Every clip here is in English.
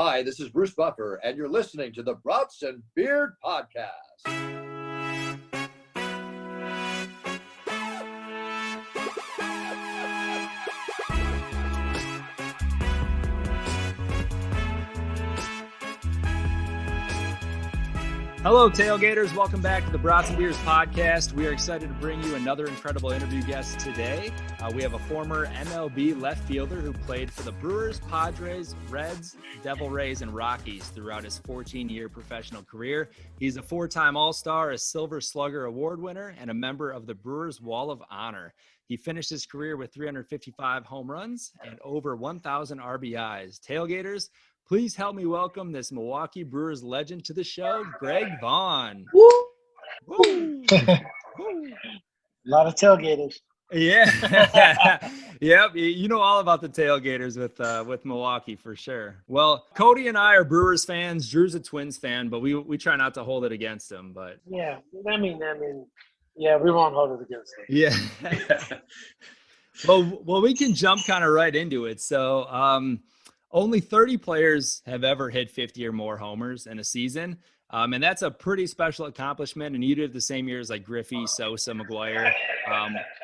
Hi, this is Bruce Buffer, and you're listening to the Brats and Beard Podcast. Hello, tailgaters. Welcome back to the Brats and Beers podcast. We are excited to bring you another incredible interview guest today. We have a former MLB left fielder who played for the Brewers, Padres, Reds, Devil Rays, and Rockies throughout his 14-year professional career. He's a four-time All-Star, a Silver Slugger award winner, and a member of the Brewers Wall of Honor. He finished his career with 355 home runs and over 1,000 RBIs. Tailgaters, please help me welcome this Milwaukee Brewers legend to the show, Greg Vaughn. Woo! Woo! A lot of tailgaters. Yeah. Yep. You know all about the tailgaters with Milwaukee for sure. Well, Cody and I are Brewers fans. Drew's a Twins fan, but we try not to hold it against him. But yeah, I mean, yeah, we won't hold it against him. Yeah. Well, we can jump kind of right into it. So, only 30 players have ever hit 50 or more homers in a season. And that's a pretty special accomplishment. And you did it the same years like Griffey, Sosa, McGuire.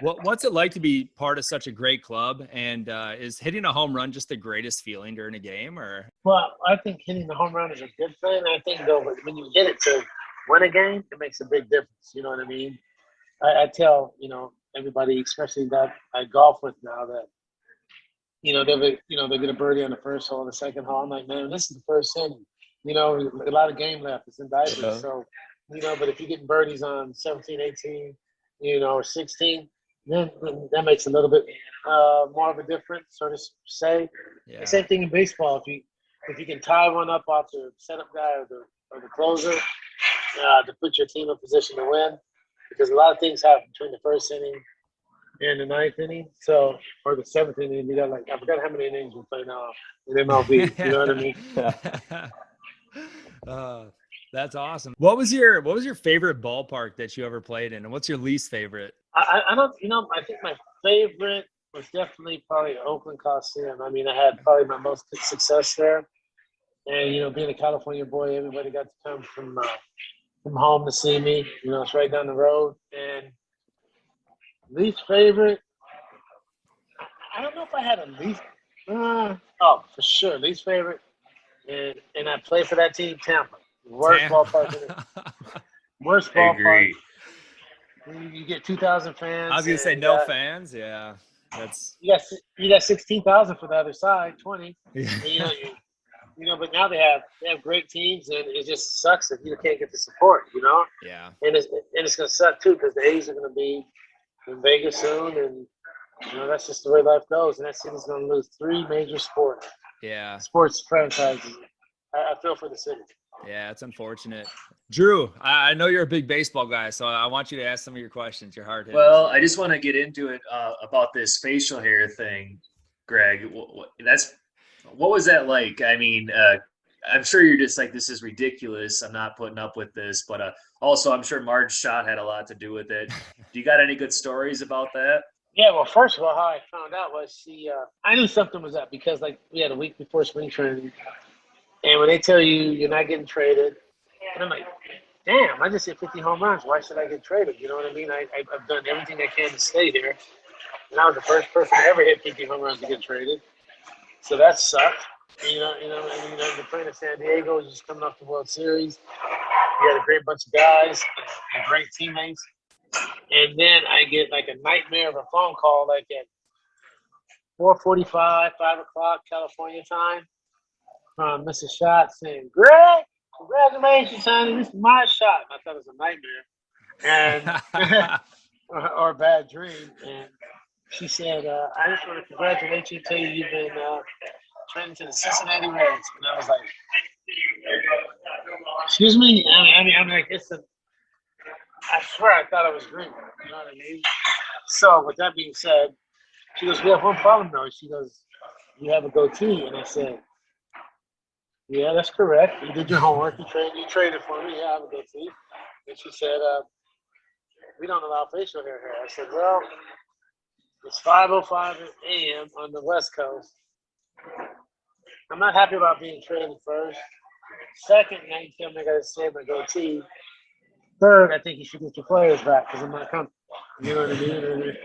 What's it like to be part of such a great club? And is hitting a home run just the greatest feeling during a game? Or Well, I think hitting the home run is a good thing. I think, though, when you hit it to win a game, it makes a big difference. You know what I mean? I tell, everybody, especially that I golf with now, that they get a birdie on the first hole, the second hole. I'm like, man, this is the first inning. A lot of game left. It's in diapers. Yeah. So, but if you're getting birdies on 17, 18, or 16, then that makes a little bit more of a difference, so to say. yeah, The same thing in baseball. If you can tie one up off the setup guy or the closer to put your team in position to win, because a lot of things happen between the first inning and the ninth inning, or the seventh inning. You got I forgot how many innings we play now in MLB. You know what I mean? That's awesome. What was your favorite ballpark that you ever played in, and what's your least favorite? I don't. I think my favorite was definitely probably Oakland Coliseum. I mean, I had probably my most success there, and being a California boy, everybody got to come from home to see me. It's right down the road. And least favorite, I don't know if I had a least. For sure, least favorite, and I played for that team, Tampa. Worst ballpark in it. Worst ballpark. You get 2,000 fans. I was gonna say no fans. Yeah, that's you got 16,000 for the other side, 20. yeah. And, but now they have great teams, and it just sucks if you can't get the support. Yeah. And it's gonna suck too, because the A's are gonna be in Vegas soon, and that's just the way life goes. And that city's gonna lose 3 major sports franchises. I feel for the city. Yeah, it's unfortunate. Drew, I know you're a big baseball guy, so I want you to ask some of your questions. Your hard hitters. Well, I just want to get into it about this facial hair thing, Greg. What was that like? I mean, I'm sure you're just like, this is ridiculous. I'm not putting up with this. But also, I'm sure Marge's shot had a lot to do with it. Do you got any good stories about that? Yeah, well, first of all, how I found out was I knew something was up, because we had a week before spring training. And when they tell you you're not getting traded, and I'm like, damn, I just hit 50 home runs. Why should I get traded? You know what I mean? I've done everything I can to stay here. And I was the first person to ever hit 50 home runs to get traded. So that sucked. And you're playing in San Diego, you're just coming off the World Series. You had a great bunch of guys and great teammates. And then I get like a nightmare of a phone call at 4:45, 5 o'clock California time, from Mrs. Shot saying, Greg, congratulations, honey. This is my shot. And I thought it was a nightmare or a bad dream. And she said, I just want to congratulate you and tell you you've been training to the Cincinnati Reds. And I was like, excuse me? I'm like, I swear I thought I was dreaming. You know what I mean? So with that being said, she goes, we have one problem though. She goes, you have a goatee. And I said, yeah, that's correct. You did your homework. You traded for me. Yeah, I have a goatee. And she said, we don't allow facial hair here. I said, well, it's 5:05 a.m. on the West Coast. I'm not happy about being traded first. Second, now you tell me I got to save my goatee. Third, I think you should get your players back because I'm not comfortable. You know what I mean?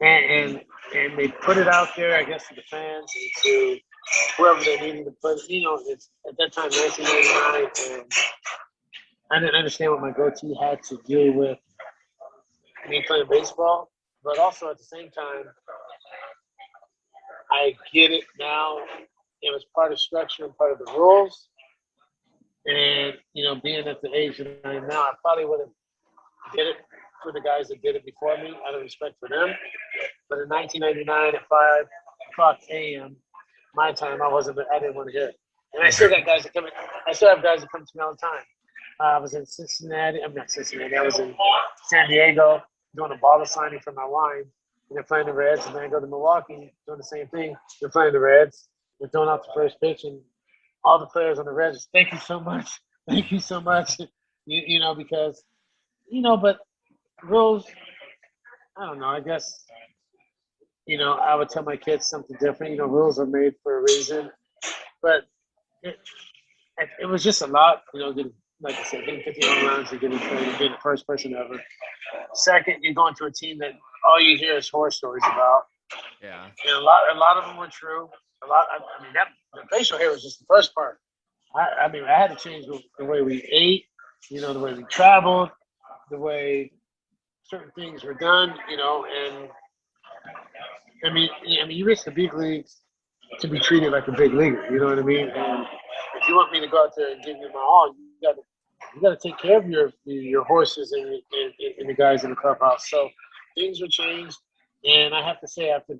And they put it out there, I guess, to the fans and to whoever they needed to put. It's at that time 1999, and I didn't understand what my goatee had to do with me playing baseball. But also at the same time, I get it now. It was part of structure and part of the rules. And, being at the age that I am now, I probably would have did it for the guys that did it before me, out of respect for them. But in 1999 at 5 o'clock a.m., my time, I didn't want to hear it. And I still got guys that come in. I still have guys that come to me all the time. I was in Cincinnati. I'm not Cincinnati. I was in San Diego doing a bottle signing for my wine. And they're playing the Reds. And then I go to Milwaukee doing the same thing. They're playing the Reds. They're throwing out the first pitch. And all the players on the Reds, thank you so much. Thank you so much. Because, but rules, I don't know. I guess, I would tell my kids something different. Rules are made for a reason. But it was just a lot, getting, like I said, getting 50 home runs and getting traded, being the first person ever. Second, you're going to a team that all you hear is horror stories about. Yeah. And a lot of them were true. The facial hair was just the first part. I had to change the way we ate, the way we traveled, the way certain things were done, and you reach the big leagues to be treated like a big leaguer, you know what I mean? And if you want me to go out there and give you my all, you got to take care of your horses and the guys in the clubhouse. So things were changed, and I have to say, after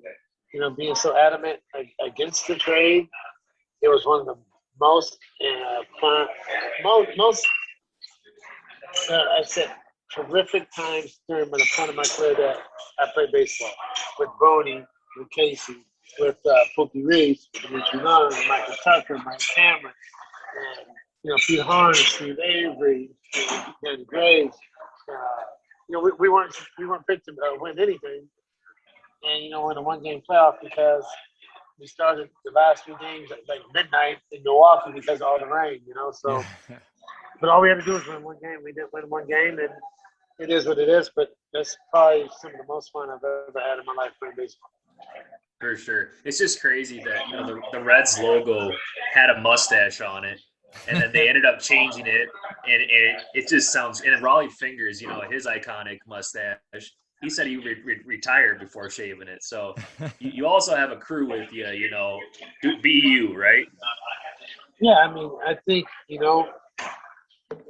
being so adamant against the trade, it was one of the most I said terrific times during the point of my career that I played baseball with Boney, with Casey, with Pookie Reeves, with Richie Long, Michael Tucker, Mike Cameron, and Pete Harn, Steve Avery, Danny Graves. We weren't picked to win anything, and we're in a one-game playoff because we started the last few games at like midnight in Milwaukee because of all the rain. So. But all we had to do was win one game. We didn't win one game, and it is what it is. But that's probably some of the most fun I've ever had in my life playing baseball. For sure. It's just crazy that, the Reds logo had a mustache on it, and then they ended up changing it, and it just sounds – and Raleigh Fingers, his iconic mustache, he said he retired before shaving it. So you also have a crew with you, be you, right? Yeah, I think,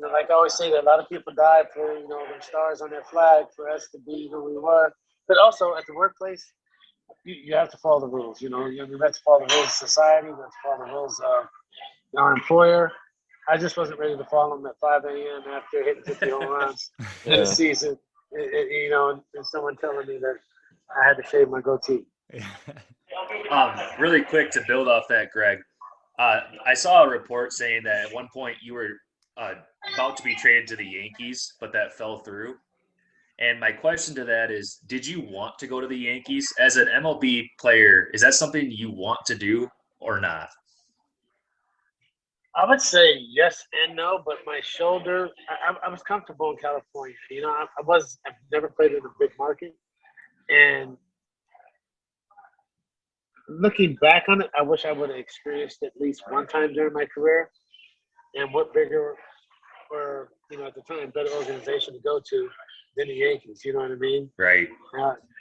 like I always say, that a lot of people died for, their stars on their flag for us to be who we were. But also at the workplace, you have to follow the rules. You have to follow the rules of society. You have to follow the rules of our employer. I just wasn't ready to follow them at 5 a.m. after hitting 50 home runs in the season. And someone telling me that I had to shave my goatee. Really quick to build off that, Greg. I saw a report saying that at one point you were about to be traded to the Yankees, but that fell through. And my question to that is, did you want to go to the Yankees? As an MLB player, is that something you want to do or not? I would say yes and no, but my shoulder, I was comfortable in California. I've never played in a big market. And looking back on it, I wish I would have experienced it at least one time during my career. And what bigger or, at the time, better organization to go to than the Yankees, you know what I mean? Right.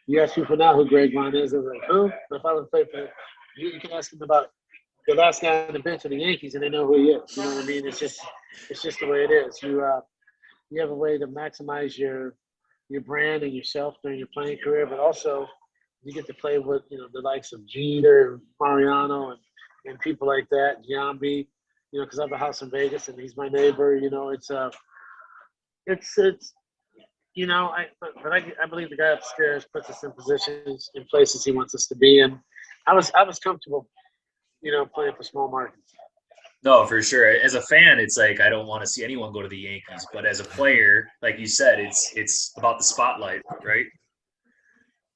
You ask people now who Greg Vaughn is, they're like, who? But if I would play for you can ask them about the last guy on the bench of the Yankees, and they know who he is. You know what I mean? It's just the way it is. You have a way to maximize your brand and yourself during your playing career, but also you get to play with the likes of Jeter, Mariano, and people like that, Giambi. Because I have a house in Vegas and he's my neighbor. I believe the guy upstairs puts us in positions, in places he wants us to be in. I was comfortable, playing for small markets. No, for sure. As a fan, it's like I don't want to see anyone go to the Yankees. But as a player, like you said, it's about the spotlight, right?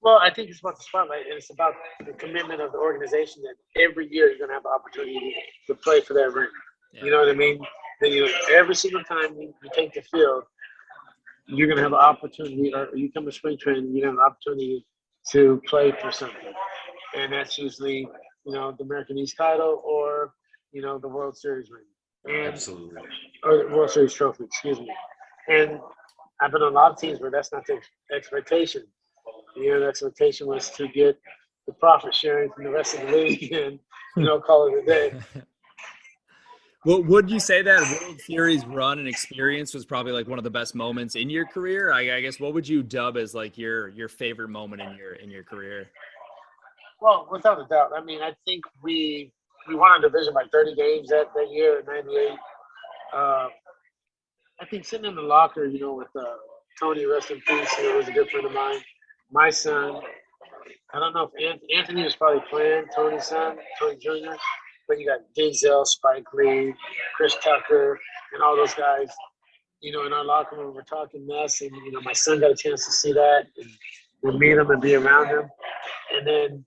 Well, I think it's about the spotlight, and it's about the commitment of the organization that every year you're going to have the opportunity to play for that ring. Yeah. You know what I mean? That every single time you take the field, you're going to have an opportunity, or you come to spring training, you're going to have an opportunity to play for something. And that's usually, the American East title or, the World Series ring. And, Absolutely. or the World Series trophy, excuse me. And I've been on a lot of teams where that's not the expectation. The expectation was to get the profit sharing from the rest of the league and, call it a day. Well, would you say that World Series run and experience was probably like one of the best moments in your career? I guess what would you dub as like your favorite moment in your career? Well, without a doubt. I mean, I think we won our division by 30 games that year in '98. I think sitting in the locker, with Tony, rest in peace, was a good friend of mine. My son, I don't know if Anthony was probably playing, Tony's son, Tony Jr., but you got Denzel, Spike Lee, Chris Tucker, and all those guys, in our locker room, we're talking mess, and, my son got a chance to see that, and we'll meet him and be around him. And then,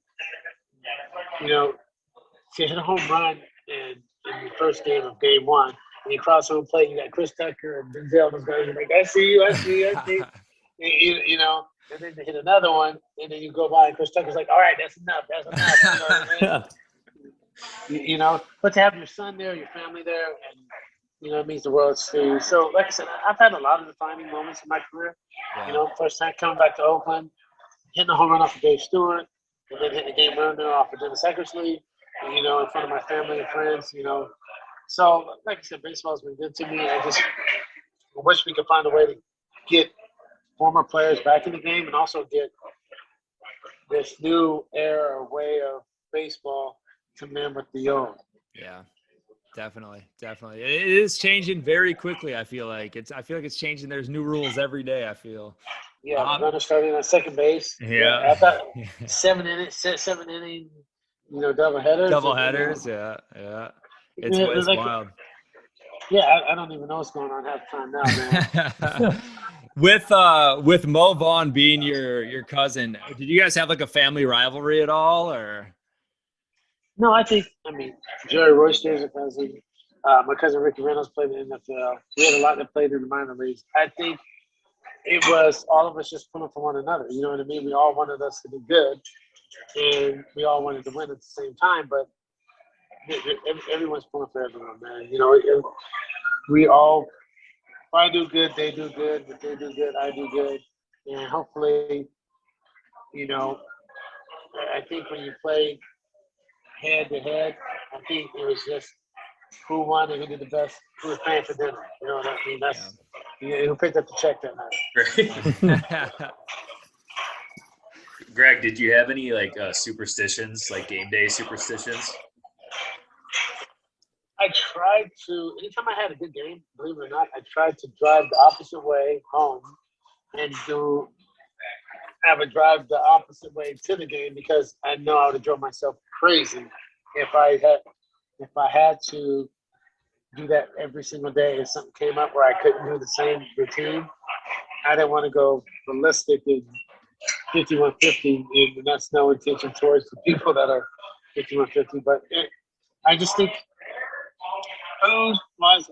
to hit a home run in the first game of game one, and you cross home plate, you got Chris Tucker and Denzel, those guys are like, I see you. And then to hit another one, and then you go by, and Chris Tucker's like, all right, that's enough. You know what I mean? But to have your son there, your family there, and, it means the world to you. So, like I said, I've had a lot of defining moments in my career. Yeah. First time coming back to Oakland, hitting a home run off of Dave Stewart, and then hitting a game runner off of Dennis Eckersley, in front of my family and friends, So, like I said, baseball's been good to me. I just wish we could find a way to get former players back in the game and also get this new era or way of baseball to mimic the old. Yeah, definitely. It is changing very quickly. I feel like it's changing. There's new rules every day. I feel. Yeah, the runner starting on second base. Yeah. I thought 7 inning, double headers. Double headers. Yeah. It's like, wild. Yeah, I don't even know what's going on half the time now, man. With Mo Vaughn being your cousin, did you guys have like a family rivalry at all, or? No, Jerry Royster is a cousin. My cousin Ricky Reynolds played in the NFL. We had a lot that played in the minor leagues. I think it was all of us just pulling for one another. You know what I mean? We all wanted us to be good, and we all wanted to win at the same time. But everyone's pulling for everyone, man. We all. If I do good, they do good. If they do good, I do good. And hopefully, I think when you play head to head, I think it was just who won and who did the best, who was paying for dinner. You know what I mean? That's who picked up the check that night. Greg, did you have any superstitions, like game day superstitions? I tried to, anytime I had a good game, believe it or not, I tried to drive the opposite way home and I would drive the opposite way to the game because I know I would have drove myself crazy if I had to do that every single day. If something came up where I couldn't do the same routine, I didn't want to go ballistic in 5150, and that's no intention towards the people that are 5150. But I just think food-wise,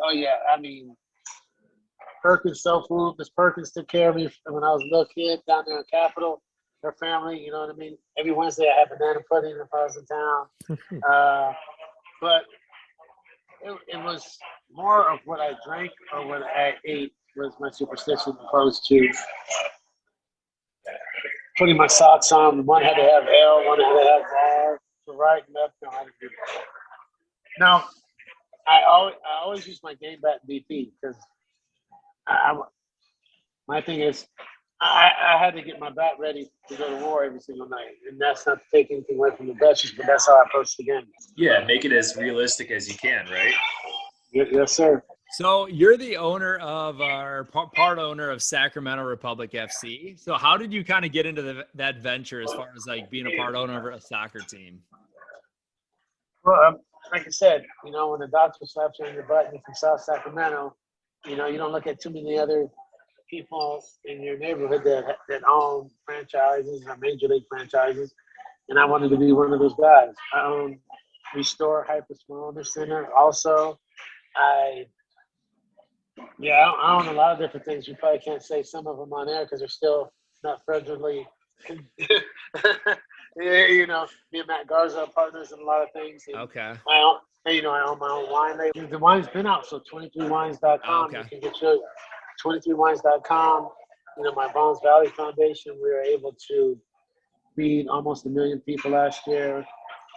Perkins Soul Food. Miss Perkins took care of me when I was a little kid down there in Capitol. Her family, you know what I mean? Every Wednesday I had banana pudding if I was in town. But it was more of what I drank or what I ate was my superstition opposed to putting my socks on. One had to have L, one had to have R, to right and left. No, I didn't do that. Now, I always use my game bat BP because my thing is I had to get my bat ready to go to war every single night, and that's not to take anything away from the Dutchess, but that's how I approach the game. Yeah, make it as realistic as you can, right? Yes, sir. So you're the owner of part owner of Sacramento Republic FC. So how did you kind of get into that venture as far as like being a part owner of a soccer team? Well, like I said, when the doctor slaps you on your butt and you're from South Sacramento, you don't look at too many other people in your neighborhood that own franchises or major league franchises, and I wanted to be one of those guys. I own Restore Hyper Wellness Center. Also, I own a lot of different things. You probably can't say some of them on air because they're still not federally. You know, me and Matt Garza are partners in a lot of things. And Okay. I own my own wine label. The wine's been out, so 23wines.com. Okay. You can get your 23wines.com. You know, my Bonds Valley Foundation, we were able to feed almost 1 million people last year,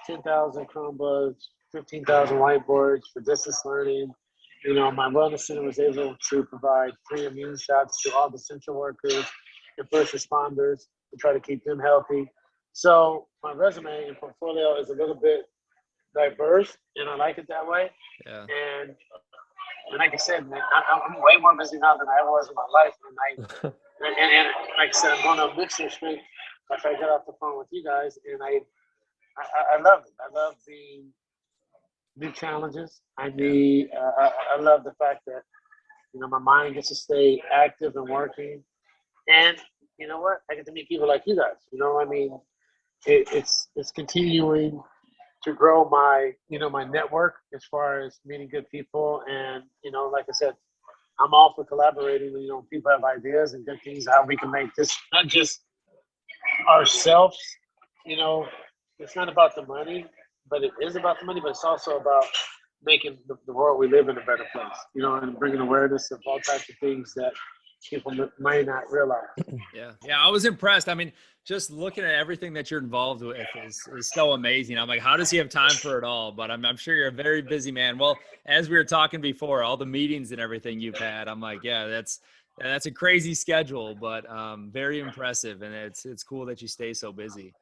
10,000 Chromebooks, 15,000 whiteboards for distance learning. You know, my wellness center was able to provide free immune shots to all the essential workers and first responders to try to keep them healthy. So my resume and portfolio is a little bit diverse, and I like it that way. Yeah. And like I said, man, I'm way more busy now than I was in my life. And like I said, I'm going to Mixer Street after I get off the phone with you guys, and I love it. I love the new challenges. I love the fact that, you know, my mind gets to stay active and working. And you know what? I get to meet people like you guys. You know, I mean, it's continuing to grow my, you know, my network as far as meeting good people. And, you know, like I said, I'm all for collaborating. You know, people have ideas and good things, how we can make this not just ourselves. You know, it's not about the money, but it is about the money, but it's also about making the world we live in a better place, you know, and bringing awareness of all types of things that people might not realize. Yeah. I was impressed. I mean, just looking at everything that you're involved with is so amazing. I'm like, how does he have time for it all? But I'm sure you're a very busy man. Well, as we were talking before, all the meetings and everything you've had, I'm like, yeah, that's a crazy schedule, but very impressive. And it's cool that you stay so busy.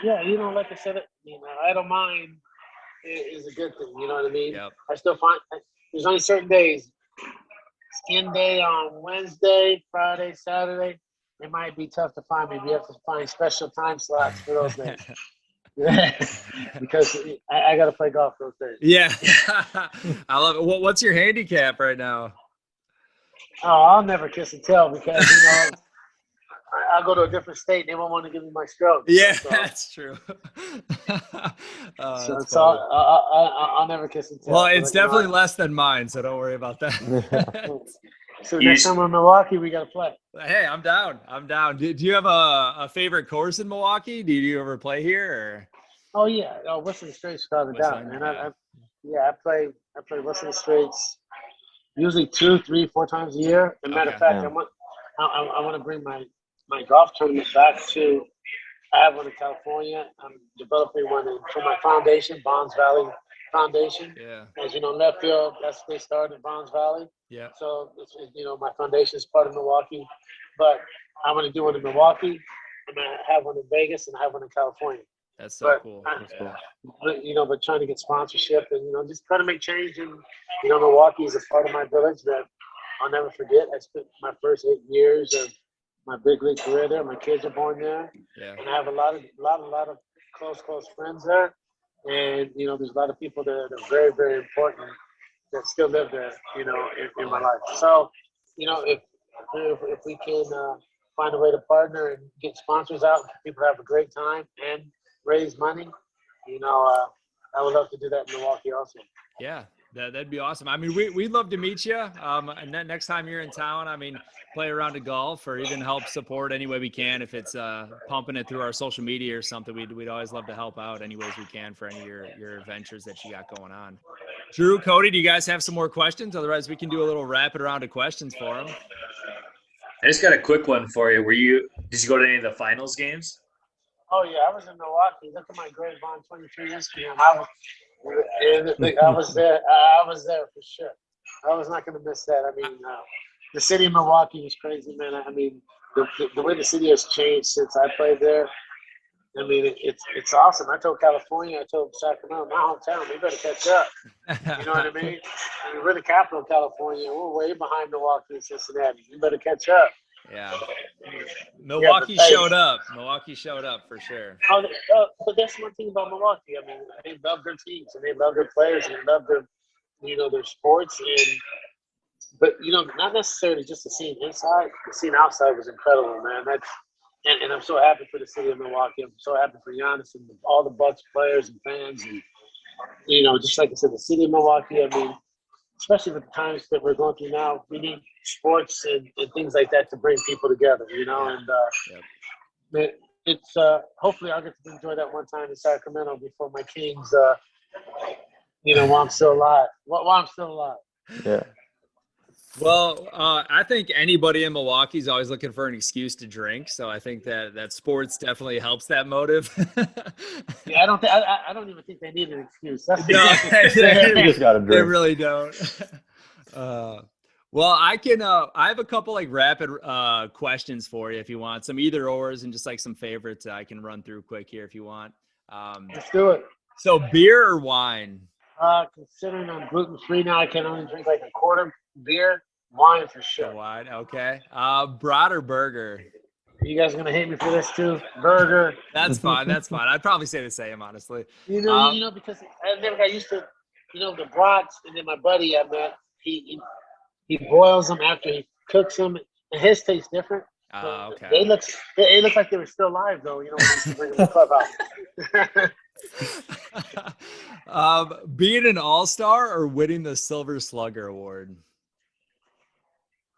Yeah, you know, like I said, you know, I don't mind is a good thing. You know what I mean? Yep. I still find there's only certain days. Skin day on Wednesday, Friday, Saturday. It might be tough to find me. We have to find special time slots for those days. Because I got to play golf those days. Yeah. I love it. What's your handicap right now? Oh, I'll never kiss and tell because, you know, I'll go to a different state. They won't want to give me my stroke. Yeah, so, that's true. So I'll never kiss and tell. Well, it's definitely less than mine, so don't worry about that. So next time we're in Milwaukee, we got to play. Hey, I'm down. Do you have a favorite course in Milwaukee? Do you ever play here? Or? Oh yeah, Whistling Straits without a doubt, man. I play Whistling Straits usually 2, 3, 4 times a year. As a matter of fact, I want to bring my golf tournament back to. I have one in California. I'm developing one for my foundation, Bonds Valley Foundation. Yeah. As you know, left field, that's they started in Bonds Valley. Yeah. So, you know, my foundation is part of Milwaukee. But I'm going to do one in Milwaukee. I'm going to have one in Vegas and I have one in California. That's so cool. But, you know, but trying to get sponsorship and, you know, just trying to make change. And, you know, Milwaukee is a part of my village that I'll never forget. I spent my first 8 years of my big league career there. My kids are born there. Yeah. And I have a lot of close friends there. And, you know, there's a lot of people that are very, very important that still live there, you know, in my life. So, you know, if we can find a way to partner and get sponsors out, people have a great time and raise money, you know, I would love to do that in Milwaukee also. Yeah. That'd be awesome. I mean, we'd love to meet you. And then next time you're in town, I mean, play around of golf or even help support any way we can. If it's pumping it through our social media or something, we'd always love to help out any ways we can for any of your ventures that you got going on. Drew, Cody, do you guys have some more questions? Otherwise, we can do a little rapid round of questions for them. I just got a quick one for you. Did you go to any of the finals games? Oh yeah, I was in Milwaukee. Look at my Greg Vaughn 23 Instagram. I was there. I was there for sure. I was not going to miss that. I mean, the city of Milwaukee was crazy, man. I mean, the way the city has changed since I played there. I mean, it's awesome. I told California, I told Sacramento, my hometown, we better catch up. You know what I mean? I mean, we're the capital of California. We're way behind Milwaukee and Cincinnati. We better catch up. Yeah. Milwaukee showed up. Milwaukee showed up for sure. But that's one thing about Milwaukee. I mean, they love their teams and they love their players and they love their, you know, their sports. And But not necessarily just the scene inside. The scene outside was incredible, man. And I'm so happy for the city of Milwaukee. I'm so happy for Giannis and all the Bucks players and fans, and just like I said, the city of Milwaukee. I mean, especially with the times that we're going through now, we need sports and things like that to bring people together. And it's hopefully I'll get to enjoy that one time in Sacramento before my Kings. While I'm still alive. While I'm still alive. Yeah. Well, I think anybody in Milwaukee is always looking for an excuse to drink, so I think that sports definitely helps that motive. Yeah, I don't even think they need an excuse. That's No, You just got to they drink. really don't. Well, I have a couple like rapid questions for you if you want, some either ors and just like some favorites I can run through quick here if you want. Let's do it. So beer or wine? Considering I'm gluten free now, I can only drink like a quarter beer. Wine for sure. Wine, okay. Brat or burger? You guys are gonna hate me for this too. Burger. That's fine. That's fine. I'd probably say the same, honestly. Because I never got used to, the brats, and then my buddy I met, he boils them after he cooks them, and his tastes different. Okay. They look like they were still alive though. When we used to bring them to the clubhouse. Being an all-star or winning the Silver Slugger award?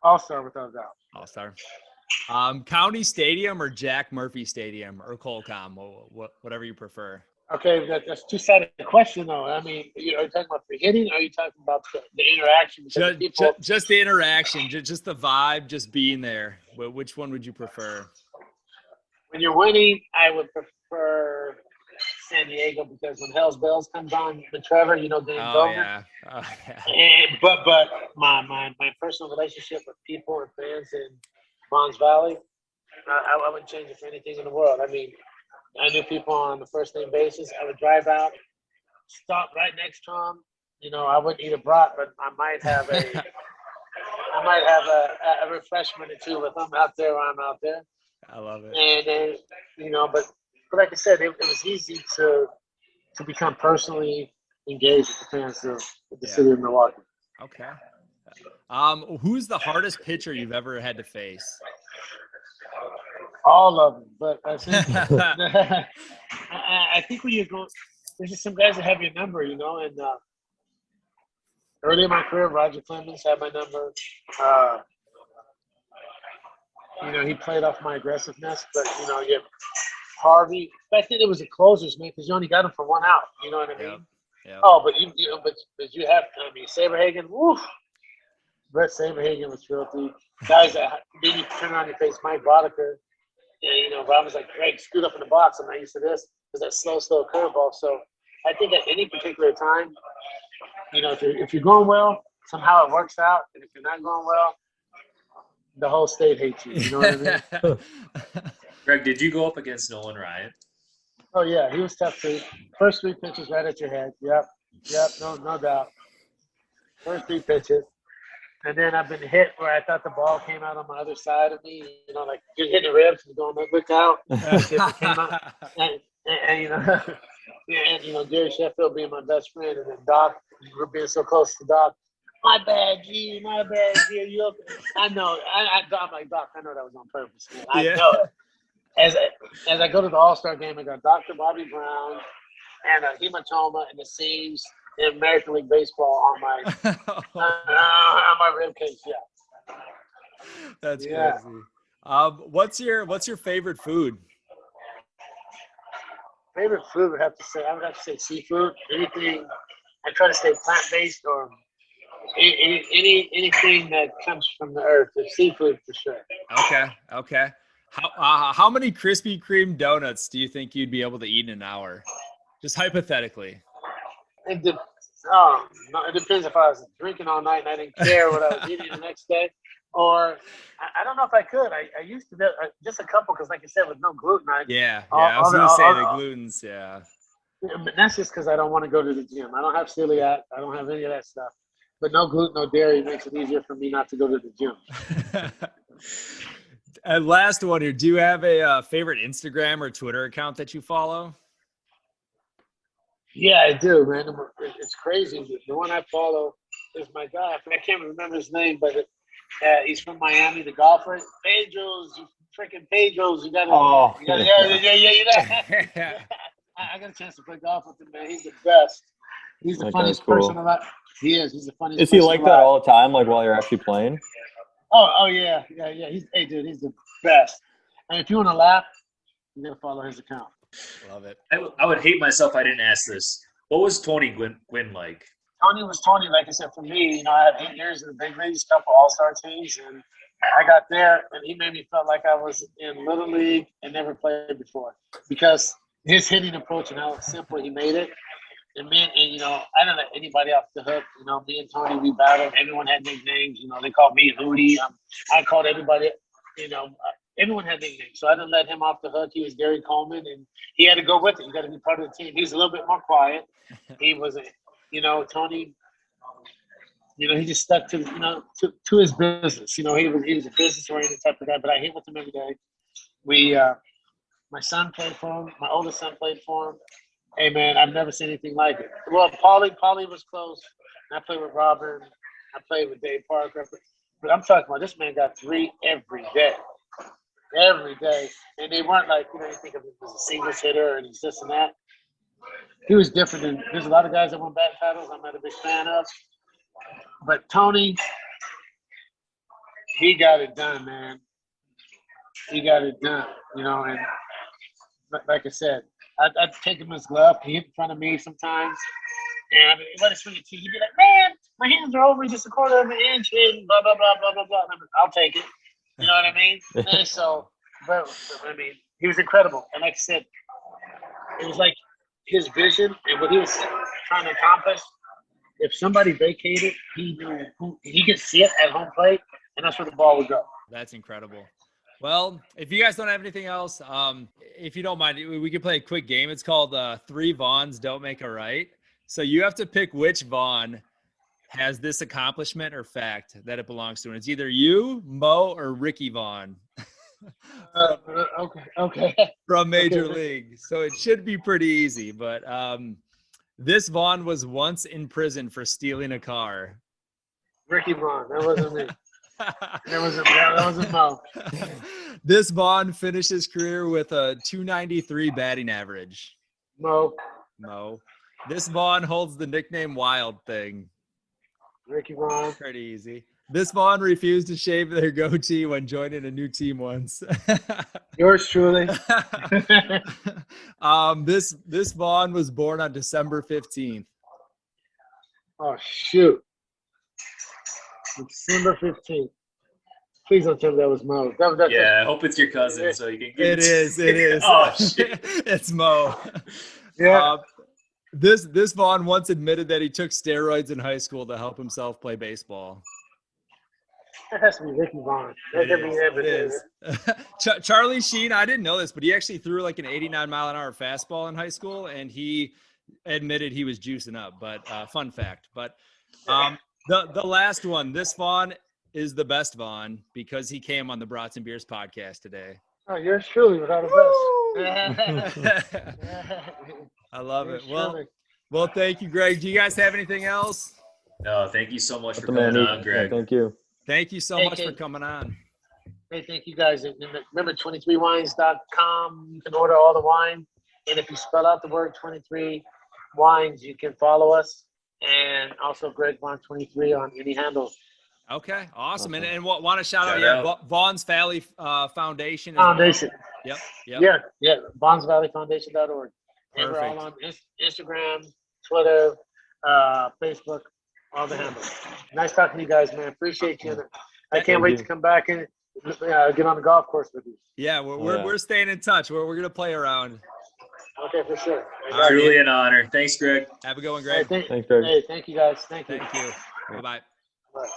All-star without a doubt. All-star. County Stadium or Jack Murphy Stadium or Colcom, whatever you prefer. Okay, that's two-sided question though. I mean, are you talking about the hitting, or are you talking about the interaction? Just the interaction, just the vibe, just being there. Which one would you prefer? When you're winning, I would prefer San Diego, because when Hell's Bells comes on with Trevor, Dan Bowman. Yeah. But my personal relationship with people and fans in Bonds Valley, I wouldn't change it for anything in the world. I mean, I knew people on the first name basis. I would drive out, stop right next to them. I wouldn't eat a brat, but I might have a refreshment or two with them out there while I'm out there. I love it. And then, but like I said, it was easy to become personally engaged with the fans of the city of Milwaukee. Okay. Who's the hardest pitcher you've ever had to face? All of them, but I think I think when you're going, there's just some guys that have your number, and early in my career, Roger Clemens had my number. He played off my aggressiveness, but you have Harvey. Back then it was a closers, man, because you only got him for one out. You know what I mean? Yep. Oh, but but you have, Saberhagen. Woof. Brett Saberhagen was filthy. Guys that made you turn around your face. Mike Boddicker. And Rob was like, Greg, scoot up in the box. I'm not used to this. Because that slow curveball. So I think at any particular time, if you're going well, somehow it works out. And if you're not going well, the whole state hates you. You know what I mean? Greg, did you go up against Nolan Ryan? Oh, yeah. He was tough, too. First 3 pitches right at your head. Yep. No doubt. First 3 pitches. And then I've been hit where I thought the ball came out on my other side of me. Like you're hitting the ribs and going, look out. It came out. And Gary Sheffield being my best friend, and then Doc, we're being so close to Doc. My bad, G. Are you okay? I know. I'm like, Doc, I know that was on purpose, man. I know it. As I go to the All-Star game, I got Dr. Bobby Brown and a hematoma and the seams in American League Baseball on my rib cage. Yeah. That's crazy. What's your favorite food? Favorite food I would have to say seafood. Anything. I try to stay plant-based or anything that comes from the earth. It's seafood for sure. Okay. How many Krispy Kreme donuts do you think you'd be able to eat in an hour? Just hypothetically. It depends if I was drinking all night and I didn't care what I was eating the next day. Or I don't know if I could. I used to do just a couple because, like I said, with no gluten. I was going to say the glutens, yeah. But that's just because I don't want to go to the gym. I don't have celiac. I don't have any of that stuff. But no gluten, no dairy makes it easier for me not to go to the gym. And last one here. Do you have a favorite Instagram or Twitter account that you follow? Yeah, I do, man. It's crazy. The one I follow, is my guy. I can't remember his name, but he's from Miami, the golfer. Pedro's, you freaking Pedro's. You gotta, yeah. I got a chance to play golf with him, man. He's the best. He's the funniest person alive. He is. He's the funniest. Is he person like alive. that all the time, like while you're actually playing? Oh yeah. Hey, dude, he's the best. And if you want to laugh, you gotta follow his account. Love it. I would hate myself if I didn't ask this. What was Tony Gwynn like? Tony was Tony. Like I said, for me, I had 8 years in the big leagues, couple all-star teams, and I got there, and he made me feel like I was in Little League and never played before because his hitting approach and how simple he made it. And I didn't let anybody off the hook. Me and Tony, we battled. Everyone had nicknames. They called me Hootie. I called everybody. Everyone had nicknames, so I didn't let him off the hook. He was Gary Coleman, and he had to go with it. You got to be part of the team. He's a little bit more quiet. He wasn't, Tony. He just stuck to to his business. He was a business oriented type of guy. But I hit with him every day. My son played for him. My oldest son played for him. Hey man, I've never seen anything like it. Well, Paulie was close. I played with Robin. I played with Dave Parker. But I'm talking about this man got 3 every day. Every day. And they weren't like, you think of him as a singles hitter and he's this and that. He was different there's a lot of guys that won batting titles I'm not a big fan of. But Tony, he got it done, man. He got it done, and like I said, I'd take him his glove. He hit in front of me sometimes. And let us swing it to you. He'd be like, man, my hands are over just a quarter of an inch and blah, blah, blah, blah, blah, blah. I'll take it. You know what I mean? And so, he was incredible. And like I said, it was like his vision and what he was trying to accomplish. If somebody vacated, he knew he could see it at home plate, and that's where the ball would go. That's incredible. Well, if you guys don't have anything else, if you don't mind, we can play a quick game. It's called 3 Vaughns Don't Make a Right. So you have to pick which Vaughn has this accomplishment or fact that it belongs to. And it's either you, Mo, or Ricky Vaughn. Okay. From Major League. So it should be pretty easy. But this Vaughn was once in prison for stealing a car. Ricky Vaughn. That wasn't me. That wasn't Mo. This Vaughn finished his career with a .293 batting average. Mo. This Vaughn holds the nickname Wild Thing. Ricky Vaughn. Pretty easy. This Vaughn refused to shave their goatee when joining a new team once. Yours truly. This Vaughn was born on December 15th. Oh, shoot. December 15th. Please don't tell me that was Mo. I hope it's your cousin so you can get it. It is. Oh, shit. It's Mo. Yeah. This Vaughn once admitted that he took steroids in high school to help himself play baseball. That has to be Ricky Vaughn. It is. Charlie Sheen, I didn't know this, but he actually threw like an 89-mile-an-hour fastball in high school, and he admitted he was juicing up. But fun fact. But the last one, this Vaughn is the best Vaughn because he came on the Brats and Beers podcast today. Oh, yours truly without a best. I love it. Well, thank you, Greg. Do you guys have anything else? No, thank you so much for coming on, Greg. Thank you. Thank you so much for coming on. Hey, thank you guys. Remember 23wines.com. You can order all the wine. And if you spell out the word 23 wines, you can follow us. And also Greg Vaughn 23 on any handle. Okay, awesome. And want to shout out Vaughn's Valley Foundation. Foundation. Yep. Yeah. VaughnsValleyFoundation.org. And we're all on Instagram, Twitter, Facebook, all the handles. Nice talking to you guys, man. Appreciate you. I can't wait to come back and get on the golf course with you. Yeah, we're staying in touch. We're going to play around. Okay, for sure. Truly an honor. Thanks, Greg. Have a good one, Greg. Thanks, Greg. Hey, thank you, guys. Thank you. Bye-bye. Bye.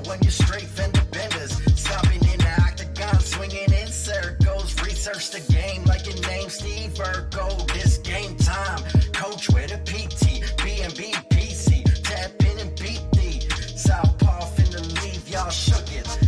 When you're straight fender benders, stopping in the octagon, swinging in circles, Research the game like your name Steve Urkel. This game time. Coach with a PT, B&B, PC. Tap in and beat the Southpaw finna leave. Y'all shook it.